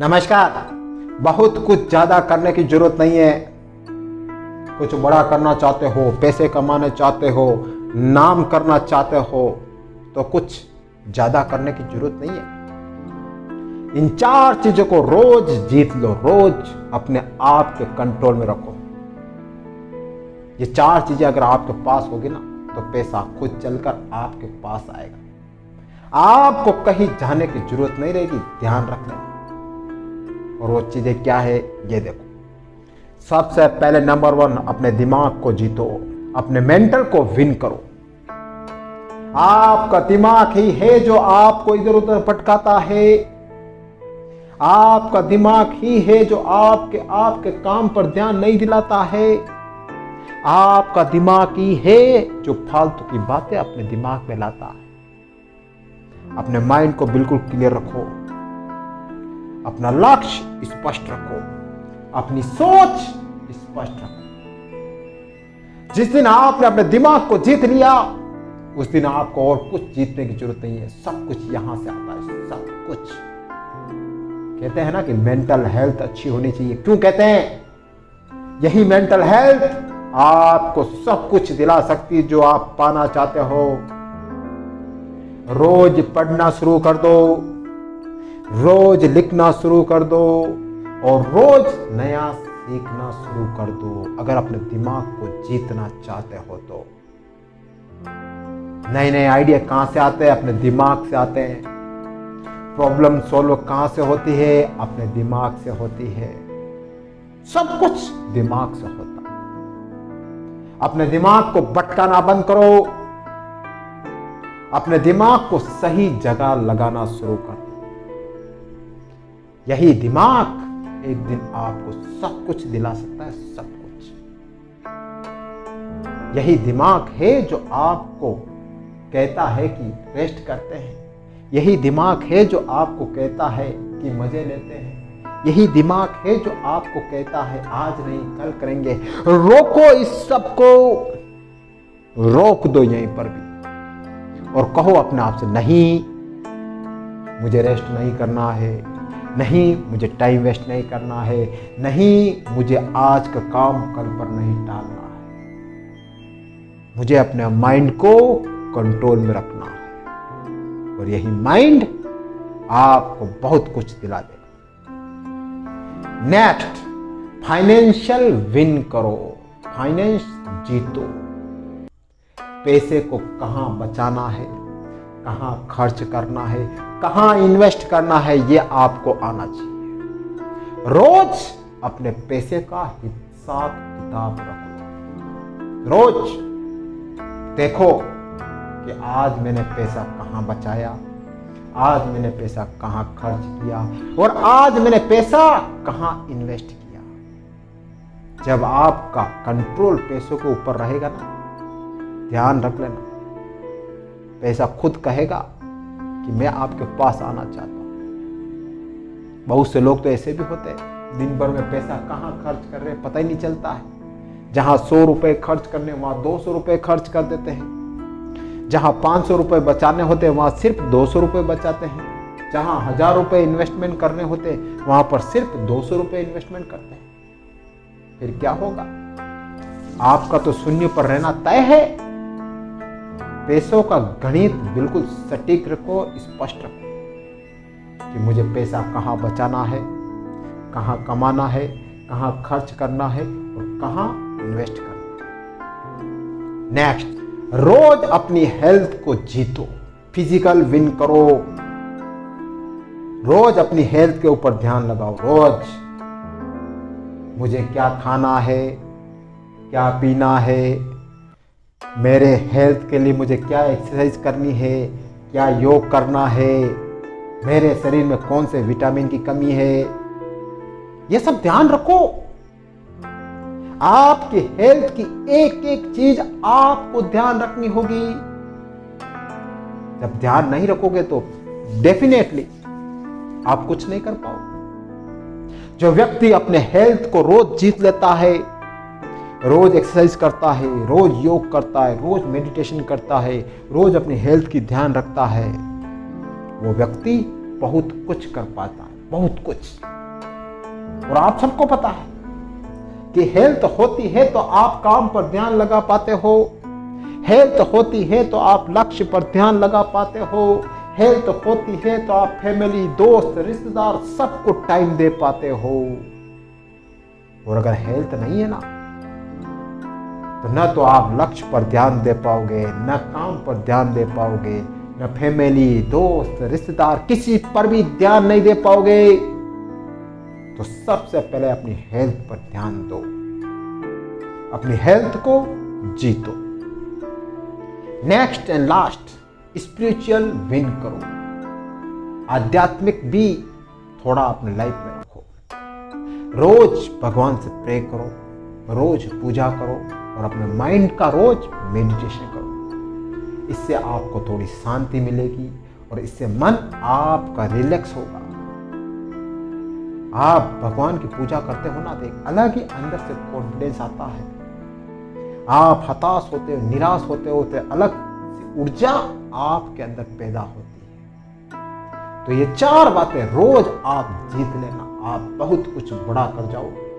नमस्कार। बहुत कुछ ज़्यादा करने की जरूरत नहीं है। कुछ बड़ा करना चाहते हो, पैसे कमाने चाहते हो, नाम करना चाहते हो तो कुछ ज़्यादा करने की जरूरत नहीं है। इन 4 चीज़ों को रोज जीत लो, रोज अपने आप के कंट्रोल में रखो। ये 4 चीज़ें अगर आपके पास होगी ना तो पैसा खुद चलकर आपके पास आएगा। आपको कहीं जाने की जरूरत नहीं रहेगी, ध्यान रख लेना। और वो चीजें क्या है ये देखो। सबसे पहले नंबर 1, अपने दिमाग को जीतो, अपने मेंटल को विन करो। आपका दिमाग ही है जो आपको इधर उधर भटकाता है। आपका दिमाग ही है जो आपके काम पर ध्यान नहीं दिलाता है। आपका दिमाग ही है जो फालतू की बातें अपने दिमाग में लाता है। अपने माइंड को बिल्कुल क्लियर रखो, अपना लक्ष्य स्पष्ट रखो, अपनी सोच स्पष्ट रखो। जिस दिन आपने अपने दिमाग को जीत लिया उस दिन आपको और कुछ जीतने की जरूरत नहीं है। सब कुछ यहां से आता है, सब कुछ। कहते हैं ना कि मेंटल हेल्थ अच्छी होनी चाहिए। क्यों कहते हैं? यही मेंटल हेल्थ आपको सब कुछ दिला सकती है जो आप पाना चाहते हो। रोज पढ़ना शुरू कर दो, रोज लिखना शुरू कर दो और रोज नया सीखना शुरू कर दो। अगर अपने दिमाग को जीतना चाहते हो तो नए नए आइडिया कहां से आते हैं? अपने दिमाग से आते हैं। प्रॉब्लम सॉल्व कहां से होती है? अपने दिमाग से होती है। सब कुछ दिमाग से होता है। अपने दिमाग को भटकाना बंद करो, अपने दिमाग को सही जगह लगाना शुरू कर दो। यही दिमाग एक दिन आपको सब कुछ दिला सकता है, सब कुछ। यही दिमाग है जो आपको कहता है कि रेस्ट करते हैं। यही दिमाग है जो आपको कहता है कि मजे लेते हैं। यही दिमाग है जो आपको कहता है आज नहीं कल करेंगे। रोको इस सब को, रोक दो यहीं पर भी और कहो अपने आप से, नहीं मुझे रेस्ट नहीं करना है, नहीं मुझे टाइम वेस्ट नहीं करना है, नहीं मुझे आज का काम कल पर नहीं टालना है। मुझे अपने माइंड को कंट्रोल में रखना है और यही माइंड आपको बहुत कुछ दिला देगा। नेक्स्ट, फाइनेंशियल विन करो, फाइनेंस जीतो। पैसे को कहां बचाना है, कहां खर्च करना है, कहां इन्वेस्ट करना है, यह आपको आना चाहिए। रोज अपने पैसे का हिसाब किताब रखो। रोज देखो कि आज मैंने पैसा कहां बचाया, आज मैंने पैसा कहां खर्च किया और आज मैंने पैसा कहां इन्वेस्ट किया। जब आपका कंट्रोल पैसों के ऊपर रहेगा ना, ध्यान रख लेना, पैसा खुद कहेगा कि मैं आपके पास आना चाहता हूं। बहुत से लोग तो ऐसे भी होते हैं, दिन भर में पैसा कहां खर्च कर रहे हैं पता ही नहीं चलता है। जहां 100 रुपए खर्च करने वहां 200 रुपए खर्च कर देते हैं। जहां 500 रुपए बचाने होते हैं वहां सिर्फ 200 रुपए बचाते हैं। जहां 1000 रुपए इन्वेस्टमेंट करने होते हैं वहां पर सिर्फ 200 रुपए इन्वेस्टमेंट करते हैं। फिर क्या होगा? आपका तो शून्य पर रहना तय है। पैसों का गणित बिल्कुल सटीक रखो, स्पष्ट रखो कि मुझे पैसा कहां बचाना है, कहां कमाना है, कहां खर्च करना है और कहां इन्वेस्ट करना है। नेक्स्ट, रोज अपनी हेल्थ को जीतो, फिजिकल विन करो। रोज अपनी हेल्थ के ऊपर ध्यान लगाओ। रोज मुझे क्या खाना है, क्या पीना है, मेरे हेल्थ के लिए मुझे क्या एक्सरसाइज करनी है, क्या योग करना है, मेरे शरीर में कौन से विटामिन की कमी है, यह सब ध्यान रखो। आपकी हेल्थ की एक एक चीज आपको ध्यान रखनी होगी। जब ध्यान नहीं रखोगे तो डेफिनेटली आप कुछ नहीं कर पाओगे। जो व्यक्ति अपने हेल्थ को रोज जीत लेता है, रोज एक्सरसाइज करता है, रोज योग करता है, रोज मेडिटेशन करता है, रोज अपनी हेल्थ की ध्यान रखता है, वो व्यक्ति बहुत कुछ कर पाता है। बहुत कुछ। और आप सबको पता है कि हेल्थ होती है तो आप काम पर ध्यान लगा पाते हो, हेल्थ होती है तो आप लक्ष्य पर ध्यान लगा पाते हो, हेल्थ होती है तो आप फैमिली, दोस्त, रिश्तेदार सबको टाइम दे पाते हो। और अगर हेल्थ नहीं है ना, तो न तो आप लक्ष्य पर ध्यान दे पाओगे, न काम पर ध्यान दे पाओगे, न फैमिली, दोस्त, रिश्तेदार, किसी पर भी ध्यान नहीं दे पाओगे। तो सबसे पहले अपनी हेल्थ पर ध्यान दो, अपनी हेल्थ को जीतो। Next and last, spiritual win करो। आध्यात्मिक भी थोड़ा अपनी लाइफ में रखो। रोज भगवान से प्रे करो, रोज पूजा करो और अपने माइंड का रोज मेडिटेशन करो। इससे आपको थोड़ी शांति मिलेगी और इससे मन आपका रिलैक्स होगा। आप भगवान की पूजा करते हो ना, तो एक अलग ही अंदर से कॉन्फिडेंस आता है। आप हताश होते हो, निराश होते हो, तो अलग ऊर्जा आपके अंदर पैदा होती है। तो ये 4 बातें रोज आप जीत लेना, आप बहुत कुछ बड़ा कर जाओगे।